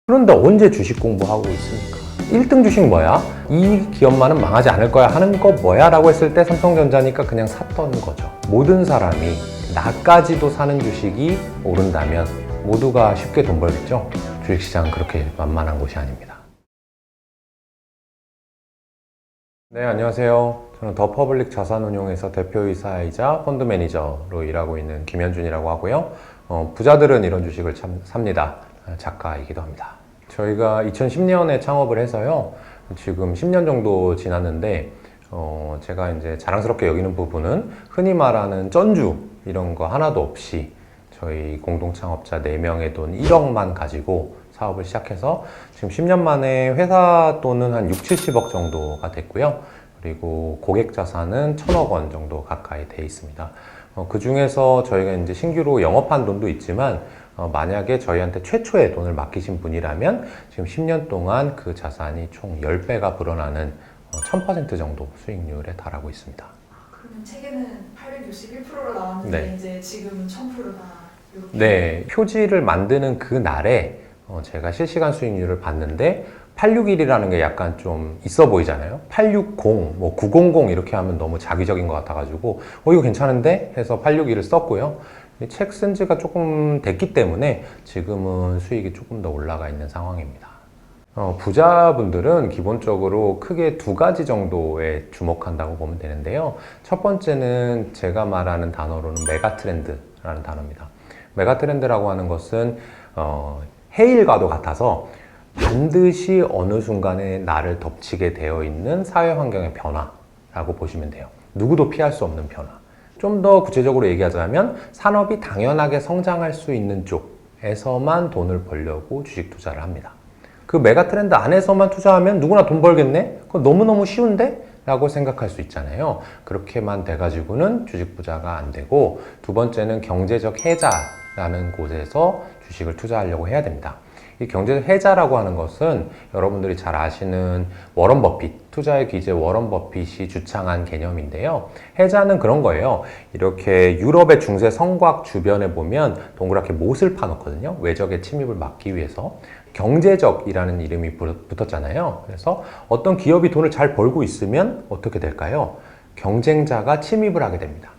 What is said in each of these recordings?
그런데 언제 주식 공부하고 있습니까? 1등 주식 뭐야? 이 기업만은 망하지 않을 거야 하는 거 뭐야? 라고 했을 때 삼성전자니까 그냥 샀던 거죠. 모든 사람이 나까지도 사는 주식이 오른다면 모두가 쉽게 돈 벌겠죠? 주식시장은 그렇게 만만한 곳이 아닙니다. 네, 안녕하세요. 저는 더 퍼블릭 자산운용에서 대표이사이자 펀드 매니저로 일하고 있는 김현준이라고 하고요. 부자들은 이런 주식을 참 삽니다. 작가이기도 합니다. 저희가 2010년에 창업을 해서요. 지금 10년 정도 지났는데, 제가 이제 자랑스럽게 여기는 부분은 흔히 말하는 쩐주 이런 거 하나도 없이 저희 공동 창업자 4명의 돈 1억만 가지고 사업을 시작해서 지금 10년 만에 회사 돈은 한 6, 70억 정도가 됐고요. 그리고 고객 자산은 1,000억 원 정도 가까이 돼 있습니다. 그 중에서 저희가 이제 신규로 영업한 돈도 있지만, 만약에 저희한테 최초의 돈을 맡기신 분이라면 지금 10년 동안 그 자산이 총 10배가 불어나는 1000% 정도 수익률에 달하고 있습니다. 그러면 책에는 861%로 나왔는데 네. 이제 지금은 1000%나 이렇게. 네, 표지를 만드는 그 날에 제가 실시간 수익률을 봤는데 861이라는 게 약간 좀 있어 보이잖아요. 860, 뭐 900 이렇게 하면 너무 자기적인 것 같아가지고 이거 괜찮은데 해서 861을 썼고요. 책 쓴 지가 조금 됐기 때문에 지금은 수익이 조금 더 올라가 있는 상황입니다. 부자분들은 기본적으로 크게 2가지 정도에 주목한다고 보면 되는데요. 첫 번째는 제가 말하는 단어로는 메가트렌드라는 단어입니다. 메가트렌드라고 하는 것은 해일과도 같아서 반드시 어느 순간에 나를 덮치게 되어 있는 사회 환경의 변화라고 보시면 돼요. 누구도 피할 수 없는 변화. 좀 더 구체적으로 얘기하자면 산업이 당연하게 성장할 수 있는 쪽에서만 돈을 벌려고 주식 투자를 합니다. 그 메가트렌드 안에서만 투자하면 누구나 돈 벌겠네? 그거 너무너무 쉬운데? 라고 생각할 수 있잖아요. 그렇게만 돼가지고는 주식 부자가 안 되고, 두 번째는 경제적 해자라는 곳에서 주식을 투자하려고 해야 됩니다. 이 경제적 해자라고 하는 것은 여러분들이 잘 아시는 워런 버핏, 투자의 귀재 워런 버핏이 주창한 개념인데요. 해자는 그런 거예요. 이렇게 유럽의 중세 성곽 주변에 보면 동그랗게 못을 파놓거든요. 외적의 침입을 막기 위해서. 경제적이라는 이름이 붙었잖아요. 그래서 어떤 기업이 돈을 잘 벌고 있으면 어떻게 될까요? 경쟁자가 침입을 하게 됩니다.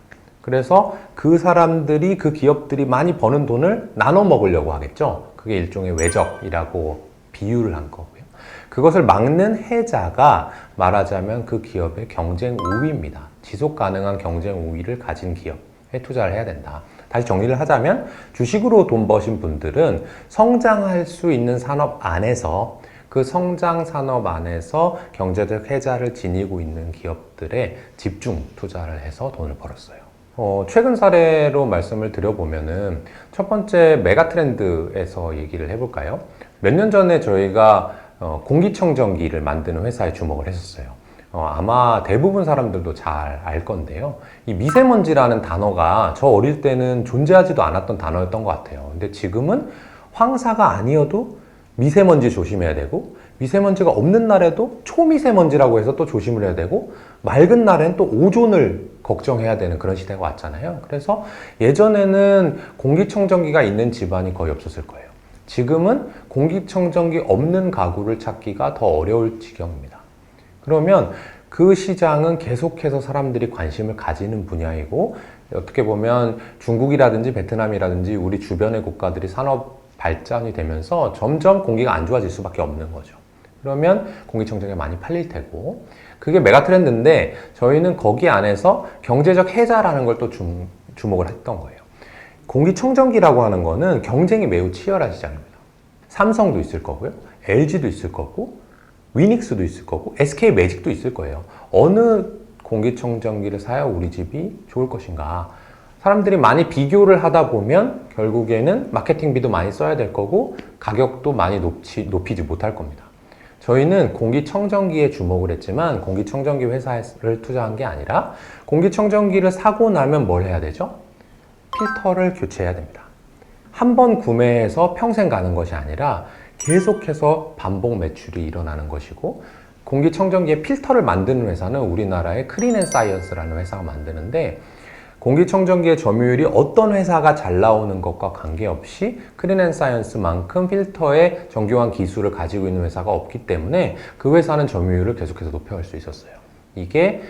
그래서 그 사람들이, 그 기업들이 많이 버는 돈을 나눠 먹으려고 하겠죠. 그게 일종의 외적이라고 비유를 한 거고요. 그것을 막는 해자가 말하자면 그 기업의 경쟁 우위입니다. 지속 가능한 경쟁 우위를 가진 기업에 투자를 해야 된다. 다시 정리를 하자면 주식으로 돈 버신 분들은 성장할 수 있는 산업 안에서, 그 성장 산업 안에서 경제적 해자를 지니고 있는 기업들에 집중 투자를 해서 돈을 벌었어요. 최근 사례로 말씀을 드려보면은 첫 번째 메가트렌드에서 얘기를 해볼까요? 몇 년 전에 저희가 공기청정기를 만드는 회사에 주목을 했었어요. 아마 대부분 사람들도 잘 알 건데요. 이 미세먼지라는 단어가 저 어릴 때는 존재하지도 않았던 단어였던 것 같아요. 근데 지금은 황사가 아니어도 미세먼지 조심해야 되고, 미세먼지가 없는 날에도 초미세먼지라고 해서 또 조심을 해야 되고, 맑은 날엔 또 오존을 걱정해야 되는 그런 시대가 왔잖아요. 그래서 예전에는 공기청정기가 있는 집안이 거의 없었을 거예요. 지금은 공기청정기 없는 가구를 찾기가 더 어려울 지경입니다. 그러면 그 시장은 계속해서 사람들이 관심을 가지는 분야이고, 어떻게 보면 중국이라든지 베트남이라든지 우리 주변의 국가들이 산업 발전이 되면서 점점 공기가 안 좋아질 수밖에 없는 거죠. 그러면 공기청정기가 많이 팔릴 테고, 그게 메가트렌드인데 저희는 거기 안에서 경제적 해자라는 걸 또 주목을 했던 거예요. 공기청정기라고 하는 거는 경쟁이 매우 치열한 시장입니다. 삼성도 있을 거고요, LG도 있을 거고, 위닉스도 있을 거고, SK 매직도 있을 거예요. 어느 공기청정기를 사야 우리 집이 좋을 것인가? 사람들이 많이 비교를 하다 보면 결국에는 마케팅비도 많이 써야 될 거고, 가격도 많이 높이지 못할 겁니다. 저희는 공기청정기에 주목을 했지만 공기청정기 회사를 투자한 게 아니라, 공기청정기를 사고 나면 뭘 해야 되죠? 필터를 교체해야 됩니다. 한 번 구매해서 평생 가는 것이 아니라 계속해서 반복 매출이 일어나는 것이고, 공기청정기의 필터를 만드는 회사는 우리나라의 크린앤사이언스라는 회사가 만드는데, 공기청정기의 점유율이 어떤 회사가 잘 나오는 것과 관계없이 크린앤사이언스만큼 필터의 정교한 기술을 가지고 있는 회사가 없기 때문에 그 회사는 점유율을 계속해서 높여갈 수 있었어요. 이게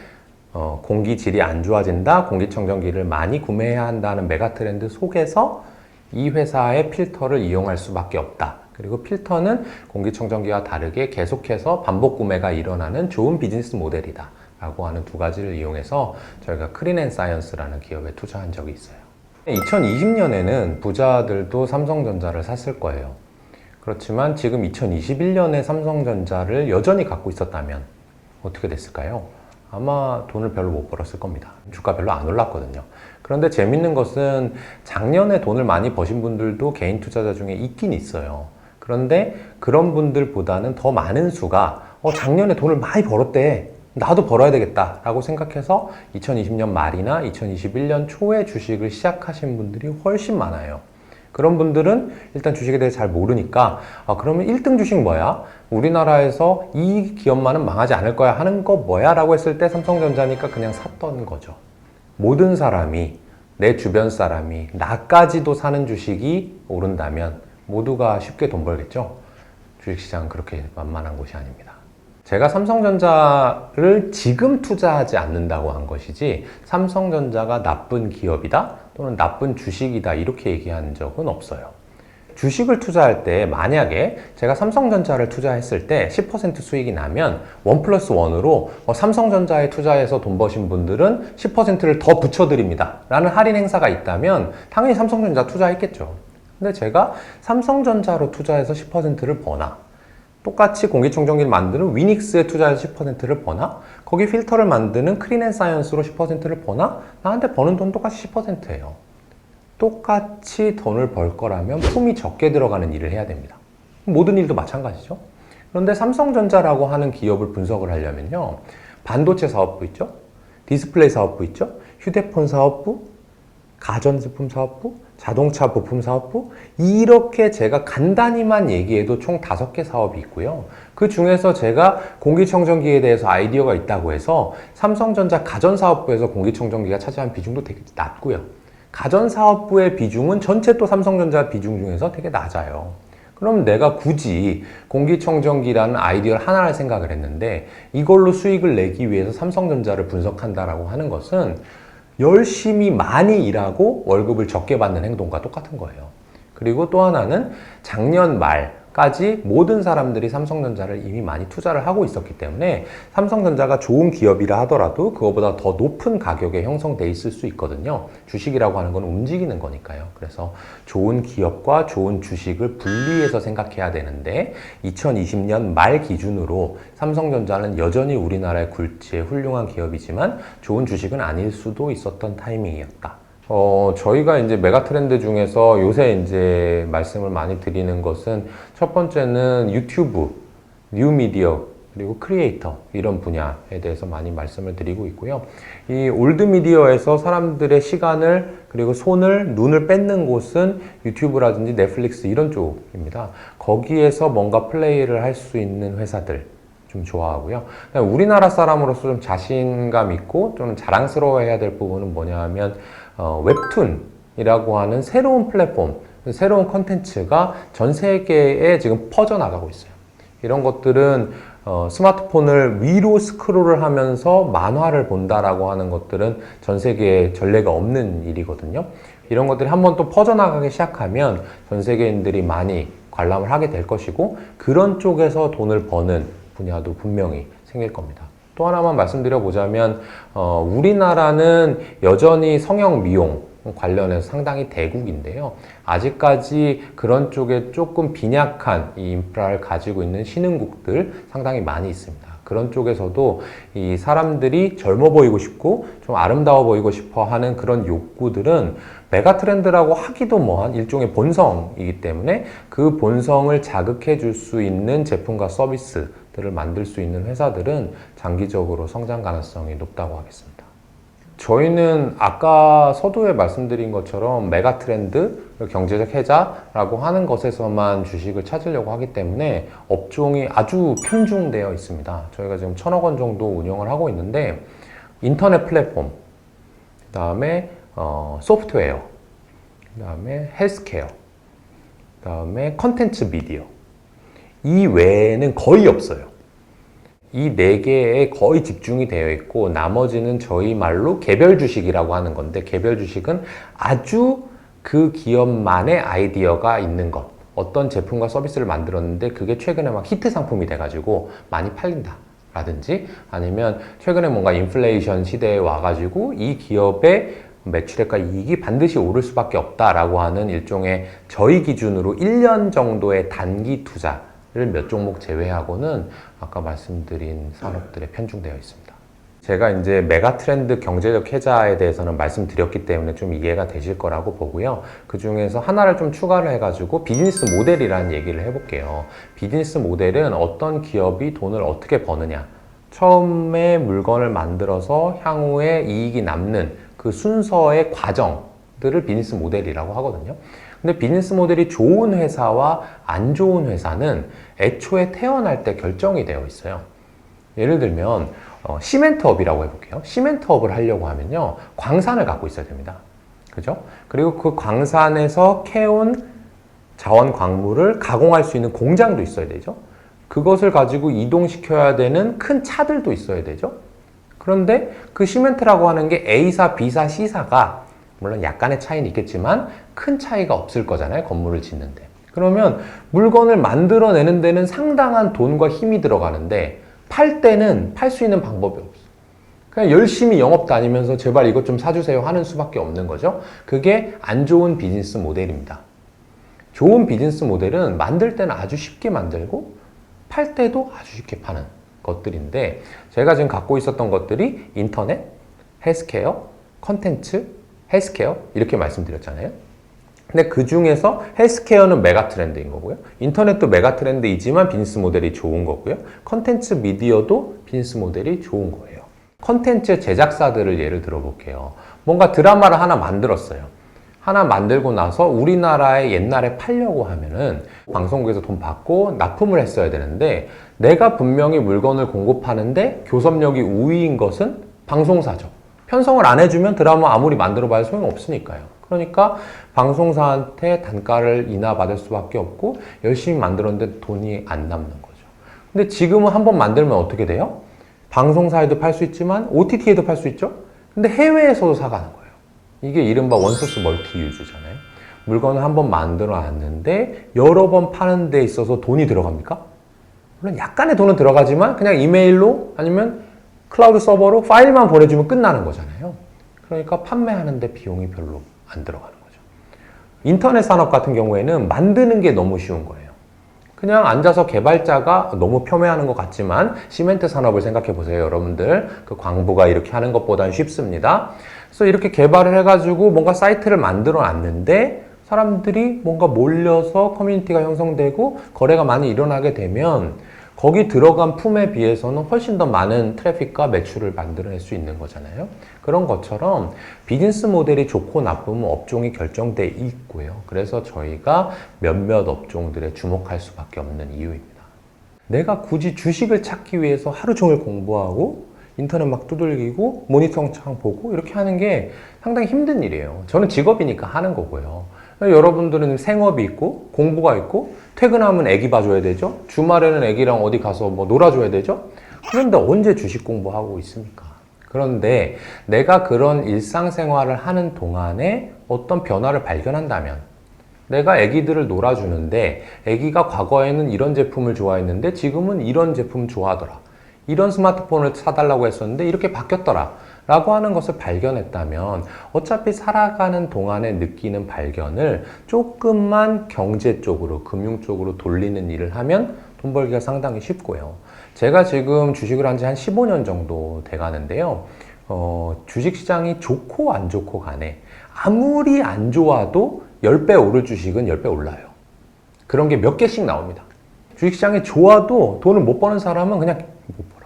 공기 질이 안 좋아진다, 공기청정기를 많이 구매해야 한다는 메가트렌드 속에서 이 회사의 필터를 이용할 수밖에 없다. 그리고 필터는 공기청정기와 다르게 계속해서 반복 구매가 일어나는 좋은 비즈니스 모델이다 라고 하는 두 가지를 이용해서 저희가 크린앤사이언스라는 기업에 투자한 적이 있어요. 2020년에는 부자들도 삼성전자를 샀을 거예요. 그렇지만 지금 2021년에 삼성전자를 여전히 갖고 있었다면 어떻게 됐을까요? 아마 돈을 별로 못 벌었을 겁니다. 주가 별로 안 올랐거든요. 그런데 재밌는 것은 작년에 돈을 많이 버신 분들도 개인 투자자 중에 있긴 있어요. 그런데 그런 분들보다는 더 많은 수가 작년에 돈을 많이 벌었대, 나도 벌어야 되겠다 라고 생각해서 2020년 말이나 2021년 초에 주식을 시작하신 분들이 훨씬 많아요. 그런 분들은 일단 주식에 대해 잘 모르니까 그러면 1등 주식 뭐야? 우리나라에서 이 기업만은 망하지 않을 거야 하는 거 뭐야? 라고 했을 때 삼성전자니까 그냥 샀던 거죠. 모든 사람이, 내 주변 사람이, 나까지도 사는 주식이 오른다면 모두가 쉽게 돈 벌겠죠? 주식시장은 그렇게 만만한 곳이 아닙니다. 제가 삼성전자를 지금 투자하지 않는다고 한 것이지 삼성전자가 나쁜 기업이다 또는 나쁜 주식이다 이렇게 얘기한 적은 없어요. 주식을 투자할 때 만약에 제가 삼성전자를 투자했을 때 10% 수익이 나면 1+1으로 삼성전자에 투자해서 돈 버신 분들은 10%를 더 붙여드립니다 라는 할인 행사가 있다면 당연히 삼성전자 투자했겠죠. 근데 제가 삼성전자로 투자해서 10%를 버나 똑같이 공기청정기를 만드는 위닉스에 투자해서 10%를 버나 거기 필터를 만드는 크린앤사이언스로 10%를 버나 나한테 버는 돈 똑같이 10%예요. 똑같이 돈을 벌 거라면 품이 적게 들어가는 일을 해야 됩니다. 모든 일도 마찬가지죠. 그런데 삼성전자라고 하는 기업을 분석을 하려면요. 반도체 사업부 있죠? 디스플레이 사업부 있죠? 휴대폰 사업부, 가전제품 사업부, 자동차 부품 사업부 이렇게 제가 간단히만 얘기해도 총 5개 사업이 있고요. 그 중에서 제가 공기청정기에 대해서 아이디어가 있다고 해서 삼성전자 가전사업부에서 공기청정기가 차지한 비중도 되게 낮고요. 가전사업부의 비중은 전체 또 삼성전자 비중 중에서 되게 낮아요. 그럼 내가 굳이 공기청정기라는 아이디어를 하나를 생각을 했는데 이걸로 수익을 내기 위해서 삼성전자를 분석한다라고 하는 것은 열심히 많이 일하고 월급을 적게 받는 행동과 똑같은 거예요. 그리고 또 하나는 작년 말까지 모든 사람들이 삼성전자를 이미 많이 투자를 하고 있었기 때문에 삼성전자가 좋은 기업이라 하더라도 그거보다 더 높은 가격에 형성돼 있을 수 있거든요. 주식이라고 하는 건 움직이는 거니까요. 그래서 좋은 기업과 좋은 주식을 분리해서 생각해야 되는데 2020년 말 기준으로 삼성전자는 여전히 우리나라의 굴지의 훌륭한 기업이지만 좋은 주식은 아닐 수도 있었던 타이밍이었다. 저희가 이제 메가 트렌드 중에서 요새 이제 말씀을 많이 드리는 것은 첫 번째는 유튜브, 뉴미디어, 그리고 크리에이터 이런 분야에 대해서 많이 말씀을 드리고 있고요. 이 올드 미디어에서 사람들의 시간을 그리고 손을, 눈을 뺏는 곳은 유튜브라든지 넷플릭스 이런 쪽입니다. 거기에서 뭔가 플레이를 할 수 있는 회사들 좀 좋아하고요. 우리나라 사람으로서 좀 자신감 있고 좀 자랑스러워해야 될 부분은 뭐냐 하면 웹툰이라고 하는 새로운 플랫폼, 새로운 컨텐츠가 전 세계에 지금 퍼져나가고 있어요. 이런 것들은 스마트폰을 위로 스크롤을 하면서 만화를 본다라고 하는 것들은 전 세계에 전례가 없는 일이거든요. 이런 것들이 한번 또 퍼져나가기 시작하면 전 세계인들이 많이 관람을 하게 될 것이고 그런 쪽에서 돈을 버는 분야도 분명히 생길 겁니다. 또 하나만 말씀드려보자면 우리나라는 여전히 성형 미용 관련해서 상당히 대국인데요. 아직까지 그런 쪽에 조금 빈약한 이 인프라를 가지고 있는 신흥국들 상당히 많이 있습니다. 그런 쪽에서도 이 사람들이 젊어 보이고 싶고 좀 아름다워 보이고 싶어 하는 그런 욕구들은 메가 트렌드라고 하기도 뭐한 일종의 본성이기 때문에 그 본성을 자극해 줄 수 있는 제품과 서비스들을 만들 수 있는 회사들은 장기적으로 성장 가능성이 높다고 하겠습니다. 저희는 아까 서두에 말씀드린 것처럼 메가 트렌드, 경제적 해자라고 하는 것에서만 주식을 찾으려고 하기 때문에 업종이 아주 편중되어 있습니다. 저희가 지금 1,000억 원 정도 운영을 하고 있는데 인터넷 플랫폼, 그 다음에 소프트웨어, 그 다음에 헬스케어, 그 다음에 컨텐츠 미디어. 이 외에는 거의 없어요. 이 네 개에 거의 집중이 되어 있고 나머지는 저희 말로 개별 주식이라고 하는 건데, 개별 주식은 아주 그 기업만의 아이디어가 있는 것. 어떤 제품과 서비스를 만들었는데 그게 최근에 막 히트 상품이 돼가지고 많이 팔린다 라든지, 아니면 최근에 뭔가 인플레이션 시대에 와가지고 이 기업의 매출액과 이익이 반드시 오를 수밖에 없다라고 하는 일종의 저희 기준으로 1년 정도의 단기 투자를 몇 종목 제외하고는 아까 말씀드린 산업들에 편중되어 있습니다. 제가 이제 메가 트렌드 경제적 해자에 대해서는 말씀드렸기 때문에 좀 이해가 되실 거라고 보고요. 그 중에서 하나를 좀 추가를 해가지고 비즈니스 모델이라는 얘기를 해볼게요. 비즈니스 모델은 어떤 기업이 돈을 어떻게 버느냐. 처음에 물건을 만들어서 향후에 이익이 남는 그 순서의 과정들을 비즈니스 모델이라고 하거든요. 근데 비즈니스 모델이 좋은 회사와 안 좋은 회사는 애초에 태어날 때 결정이 되어 있어요. 예를 들면 시멘트업이라고 해볼게요. 시멘트업을 하려고 하면요, 광산을 갖고 있어야 됩니다. 그죠? 그리고 그 광산에서 캐온 자원 광물을 가공할 수 있는 공장도 있어야 되죠. 그것을 가지고 이동시켜야 되는 큰 차들도 있어야 되죠. 그런데 그 시멘트라고 하는 게 A사, B사, C사가 물론 약간의 차이는 있겠지만 큰 차이가 없을 거잖아요. 건물을 짓는데. 그러면 물건을 만들어내는 데는 상당한 돈과 힘이 들어가는데 팔 때는 팔 수 있는 방법이 없어. 그냥 열심히 영업 다니면서 제발 이것 좀 사주세요 하는 수밖에 없는 거죠. 그게 안 좋은 비즈니스 모델입니다. 좋은 비즈니스 모델은 만들 때는 아주 쉽게 만들고 팔 때도 아주 쉽게 파는 것들인데, 제가 지금 갖고 있었던 것들이 인터넷, 헬스케어, 컨텐츠, 헬스케어 이렇게 말씀드렸잖아요. 근데 그 중에서 헬스케어는 메가 트렌드인 거고요. 인터넷도 메가 트렌드이지만 비즈니스 모델이 좋은 거고요. 컨텐츠 미디어도 비즈니스 모델이 좋은 거예요. 컨텐츠 제작사들을 예를 들어볼게요. 뭔가 드라마를 하나 만들었어요. 하나 만들고 나서 우리나라에 옛날에 팔려고 하면은 방송국에서 돈 받고 납품을 했어야 되는데, 내가 분명히 물건을 공급하는데 교섭력이 우위인 것은 방송사죠. 편성을 안 해주면 드라마 아무리 만들어봐야 소용없으니까요. 그러니까 방송사한테 단가를 인하받을 수밖에 없고 열심히 만들었는데 돈이 안 남는 거죠. 근데 지금은 한번 만들면 어떻게 돼요? 방송사에도 팔 수 있지만 OTT에도 팔 수 있죠? 근데 해외에서도 사가는 거예요. 이게 이른바 원소스 멀티 유즈잖아요. 물건을 한번 만들어 놨는데 여러 번 파는 데 있어서 돈이 들어갑니까? 물론 약간의 돈은 들어가지만 그냥 이메일로 아니면 클라우드 서버로 파일만 보내주면 끝나는 거잖아요. 그러니까 판매하는데 비용이 별로 안 들어가는 거죠. 인터넷 산업 같은 경우에는 만드는 게 너무 쉬운 거예요. 그냥 앉아서 개발자가, 너무 폄훼하는 것 같지만 시멘트 산업을 생각해 보세요, 여러분들. 그 광부가 이렇게 하는 것보다는 쉽습니다. 그래서 이렇게 개발을 해가지고 뭔가 사이트를 만들어 놨는데 사람들이 뭔가 몰려서 커뮤니티가 형성되고 거래가 많이 일어나게 되면 거기 들어간 품에 비해서는 훨씬 더 많은 트래픽과 매출을 만들어낼 수 있는 거잖아요. 그런 것처럼 비즈니스 모델이 좋고 나쁘면 업종이 결정돼 있고요. 그래서 저희가 몇몇 업종들에 주목할 수밖에 없는 이유입니다. 내가 굳이 주식을 찾기 위해서 하루 종일 공부하고 인터넷 막 두들기고 모니터창 보고 이렇게 하는 게 상당히 힘든 일이에요. 저는 직업이니까 하는 거고요. 여러분들은 생업이 있고 공부가 있고 퇴근하면 애기 봐줘야 되죠. 주말에는 애기랑 어디 가서 뭐 놀아줘야 되죠. 그런데 언제 주식 공부하고 있습니까? 그런데 내가 그런 일상생활을 하는 동안에 어떤 변화를 발견한다면, 내가 애기들을 놀아주는데 애기가 과거에는 이런 제품을 좋아했는데 지금은 이런 제품 좋아하더라. 이런 스마트폰을 사달라고 했었는데 이렇게 바뀌었더라 라고 하는 것을 발견했다면, 어차피 살아가는 동안에 느끼는 발견을 조금만 경제 쪽으로, 금융 쪽으로 돌리는 일을 하면 돈 벌기가 상당히 쉽고요. 제가 지금 주식을 한 지 한 15년 정도 돼 가는데요. 주식시장이 좋고 안 좋고 간에 아무리 안 좋아도 10배 오를 주식은 10배 올라요. 그런 게 몇 개씩 나옵니다. 주식시장이 좋아도 돈을 못 버는 사람은 그냥 못 벌어요.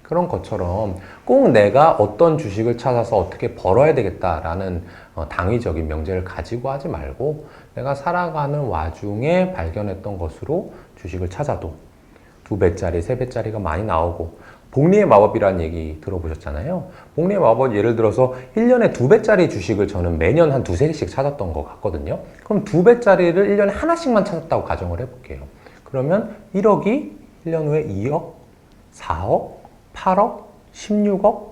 그런 것처럼 꼭 내가 어떤 주식을 찾아서 어떻게 벌어야 되겠다라는 당위적인 명제를 가지고 하지 말고, 내가 살아가는 와중에 발견했던 것으로 주식을 찾아도 2배짜리, 3배짜리가 많이 나오고 복리의 마법이라는 얘기 들어보셨잖아요. 복리의 마법 예를 들어서 1년에 2배짜리 주식을 저는 매년 한 2-3개씩 찾았던 것 같거든요. 그럼 2배짜리를 1년에 하나씩만 찾았다고 가정을 해볼게요. 그러면 1억이 1년 후에 2억, 4억, 8억, 16억,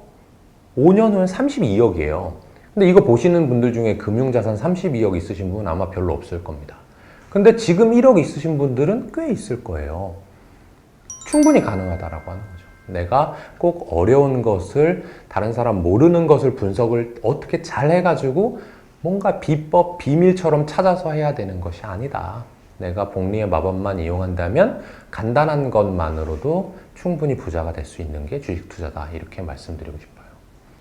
5년 후엔 32억이에요. 근데 이거 보시는 분들 중에 금융자산 32억 있으신 분은 아마 별로 없을 겁니다. 근데 지금 1억 있으신 분들은 꽤 있을 거예요. 충분히 가능하다라고 하는 거죠. 내가 꼭 어려운 것을, 다른 사람 모르는 것을 분석을 어떻게 잘 해가지고 뭔가 비법, 비밀처럼 찾아서 해야 되는 것이 아니다. 내가 복리의 마법만 이용한다면 간단한 것만으로도 충분히 부자가 될 수 있는 게 주식 투자다. 이렇게 말씀드리고 싶어요.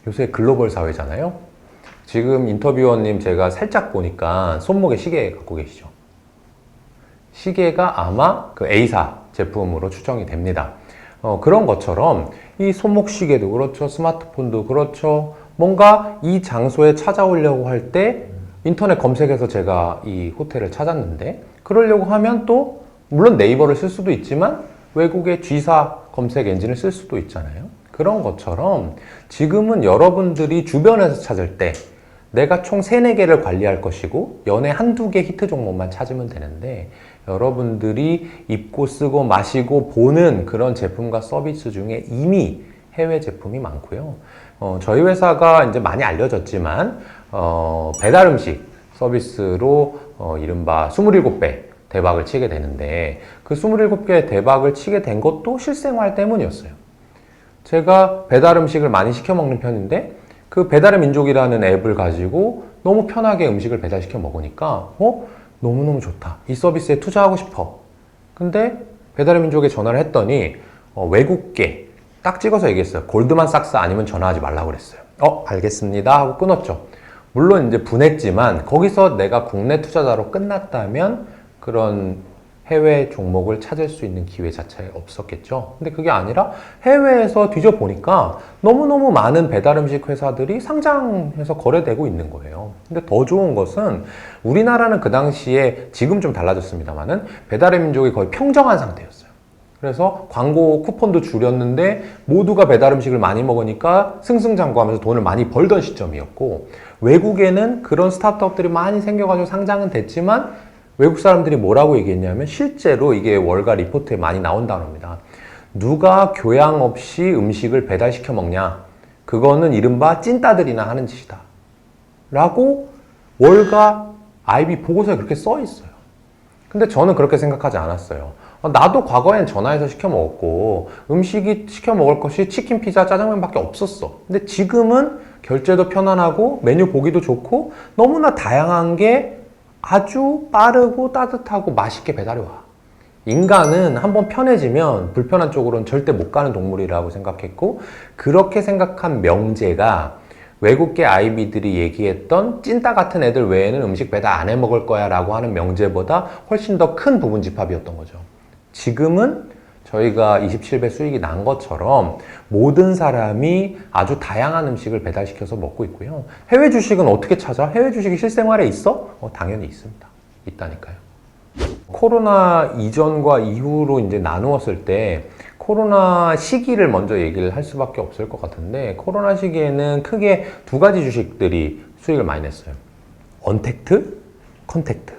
요새 글로벌 사회잖아요. 지금 인터뷰어님 제가 살짝 보니까 손목에 시계 갖고 계시죠? 시계가 아마 그 A사 제품으로 추정이 됩니다. 그런 것처럼 이 손목 시계도 그렇죠. 스마트폰도 그렇죠. 뭔가 이 장소에 찾아오려고 할 때 인터넷 검색해서 제가 이 호텔을 찾았는데 그러려고 하면 또 물론 네이버를 쓸 수도 있지만 외국의 G사 검색 엔진을 쓸 수도 있잖아요. 그런 것처럼 지금은 여러분들이 주변에서 찾을 때 내가 총 3-4개를 관리할 것이고 연에 1-2개 히트 종목만 찾으면 되는데 여러분들이 입고 쓰고 마시고 보는 그런 제품과 서비스 중에 이미 해외 제품이 많고요. 저희 회사가 이제 많이 알려졌지만 배달 음식 서비스로 이른바 27배 대박을 치게 되는데 그 27개 대박을 치게 된 것도 실생활 때문이었어요. 제가 배달 음식을 많이 시켜 먹는 편인데 그 배달의 민족이라는 앱을 가지고 너무 편하게 음식을 배달시켜 먹으니까 너무너무 좋다. 이 서비스에 투자하고 싶어. 근데 배달의 민족에 전화를 했더니 외국계 딱 찍어서 얘기했어요. 골드만삭스 아니면 전화하지 말라고 그랬어요. 알겠습니다 하고 끊었죠. 물론 이제 분했지만 거기서 내가 국내 투자자로 끝났다면 그런 해외 종목을 찾을 수 있는 기회 자체가 없었겠죠. 근데 그게 아니라 해외에서 뒤져보니까 너무너무 많은 배달음식 회사들이 상장해서 거래되고 있는 거예요. 근데 더 좋은 것은 우리나라는 그 당시에 지금 좀 달라졌습니다만은 배달의 민족이 거의 평정한 상태였어요. 그래서 광고 쿠폰도 줄였는데 모두가 배달음식을 많이 먹으니까 승승장구하면서 돈을 많이 벌던 시점이었고 외국에는 그런 스타트업들이 많이 생겨가지고 상장은 됐지만 외국 사람들이 뭐라고 얘기했냐면 실제로 이게 월가 리포트에 많이 나온 단어입니다. 누가 교양 없이 음식을 배달시켜 먹냐? 그거는 이른바 찐따들이나 하는 짓이다. 라고 월가 IB 보고서에 그렇게 써 있어요. 근데 저는 그렇게 생각하지 않았어요. 나도 과거엔 전화해서 시켜 먹었고 음식이 시켜 먹을 것이 치킨, 피자, 짜장면밖에 없었어. 근데 지금은 결제도 편안하고 메뉴 보기도 좋고 너무나 다양한 게 아주 빠르고 따뜻하고 맛있게 배달이 와. 인간은 한번 편해지면 불편한 쪽으로는 절대 못 가는 동물이라고 생각했고 그렇게 생각한 명제가 외국계 IB들이 얘기했던 찐따 같은 애들 외에는 음식 배달 안 해 먹을 거야 라고 하는 명제보다 훨씬 더 큰 부분 집합이었던 거죠. 지금은 저희가 27배 수익이 난 것처럼 모든 사람이 아주 다양한 음식을 배달시켜서 먹고 있고요. 해외 주식은 어떻게 찾아? 해외 주식이 실생활에 있어? 당연히 있습니다. 있다니까요. 코로나 이전과 이후로 이제 나누었을 때 코로나 시기를 먼저 얘기를 할 수밖에 없을 것 같은데 코로나 시기에는 크게 2가지 주식들이 수익을 많이 냈어요. 언택트, 컨택트.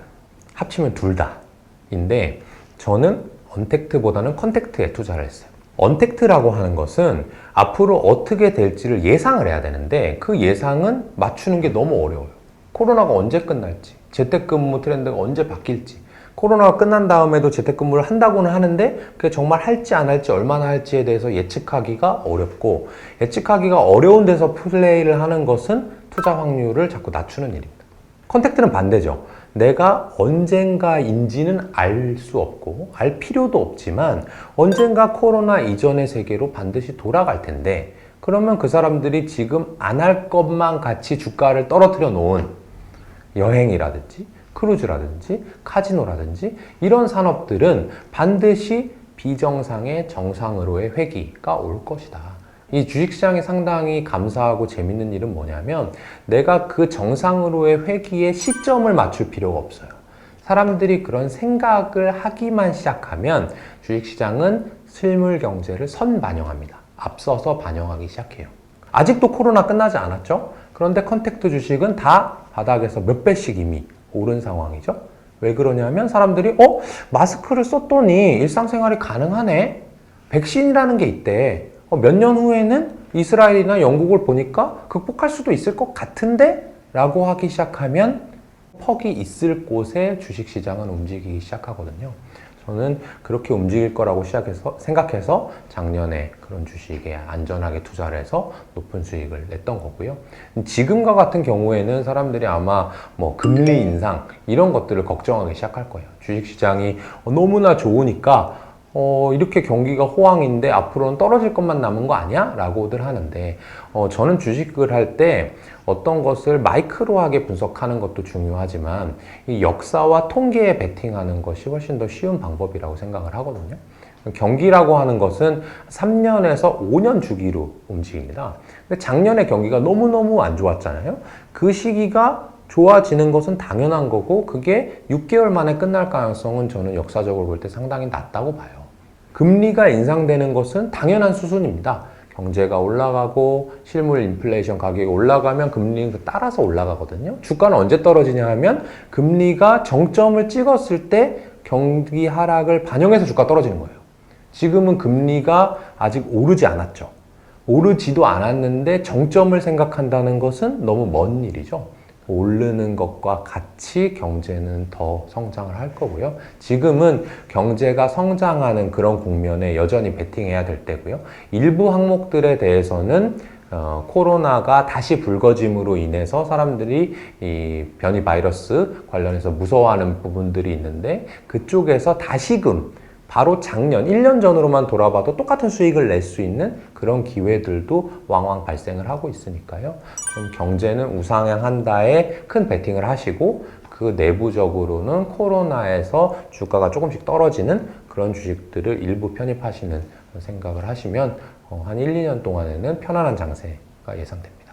합치면 둘 다인데 저는 언택트보다는 컨택트에 투자를 했어요. 언택트라고 하는 것은 앞으로 어떻게 될지를 예상을 해야 되는데 그 예상은 맞추는 게 너무 어려워요. 코로나가 언제 끝날지, 재택근무 트렌드가 언제 바뀔지, 코로나가 끝난 다음에도 재택근무를 한다고는 하는데 그게 정말 할지 안 할지 얼마나 할지에 대해서 예측하기가 어렵고 예측하기가 어려운 데서 플레이를 하는 것은 투자 확률을 자꾸 낮추는 일입니다. 컨택트는 반대죠. 내가 언젠가인지는 알 수 없고 알 필요도 없지만 언젠가 코로나 이전의 세계로 반드시 돌아갈 텐데 그러면 그 사람들이 지금 안 할 것만 같이 주가를 떨어뜨려 놓은 여행이라든지 크루즈라든지 카지노라든지 이런 산업들은 반드시 비정상의 정상으로의 회귀가 올 것이다. 이 주식시장이 상당히 감사하고 재밌는 일은 뭐냐면 내가 그 정상으로의 회귀의 시점을 맞출 필요가 없어요. 사람들이 그런 생각을 하기만 시작하면 주식시장은 실물 경제를 선반영합니다. 앞서서 반영하기 시작해요. 아직도 코로나 끝나지 않았죠? 그런데 컨택트 주식은 다 바닥에서 몇 배씩 이미 오른 상황이죠. 왜 그러냐면 사람들이 마스크를 썼더니 일상생활이 가능하네? 백신이라는 게 있대. 몇 년 후에는 이스라엘이나 영국을 보니까 극복할 수도 있을 것 같은데? 라고 하기 시작하면 퍽이 있을 곳에 주식시장은 움직이기 시작하거든요. 저는 그렇게 움직일 거라고 생각해서 작년에 그런 주식에 안전하게 투자를 해서 높은 수익을 냈던 거고요. 지금과 같은 경우에는 사람들이 아마 뭐 금리 인상 이런 것들을 걱정하기 시작할 거예요. 주식시장이 너무나 좋으니까 이렇게 경기가 호황인데 앞으로는 떨어질 것만 남은 거 아니야? 라고들 하는데 저는 주식을 할 때 어떤 것을 마이크로하게 분석하는 것도 중요하지만 이 역사와 통계에 베팅하는 것이 훨씬 더 쉬운 방법이라고 생각을 하거든요. 경기라고 하는 것은 3년에서 5년 주기로 움직입니다. 근데 작년에 경기가 너무너무 안 좋았잖아요. 그 시기가 좋아지는 것은 당연한 거고 그게 6개월 만에 끝날 가능성은 저는 역사적으로 볼 때 상당히 낮다고 봐요. 금리가 인상되는 것은 당연한 수순입니다. 경제가 올라가고 실물 인플레이션 가격이 올라가면 금리는 따라서 올라가거든요. 주가는 언제 떨어지냐 하면 금리가 정점을 찍었을 때 경기 하락을 반영해서 주가 떨어지는 거예요. 지금은 금리가 아직 오르지 않았죠. 오르지도 않았는데 정점을 생각한다는 것은 너무 먼 일이죠. 오르는 것과 같이 경제는 더 성장을 할 거고요. 지금은 경제가 성장하는 그런 국면에 여전히 베팅해야 될 때고요. 일부 항목들에 대해서는 코로나가 다시 불거짐으로 인해서 사람들이 이 변이 바이러스 관련해서 무서워하는 부분들이 있는데 그쪽에서 다시금 바로 작년, 1년 전으로만 돌아봐도 똑같은 수익을 낼 수 있는 그런 기회들도 왕왕 발생을 하고 있으니까요. 좀 경제는 우상향한다에 큰 베팅을 하시고 그 내부적으로는 코로나에서 주가가 조금씩 떨어지는 그런 주식들을 일부 편입하시는 생각을 하시면 한 1, 2년 동안에는 편안한 장세가 예상됩니다.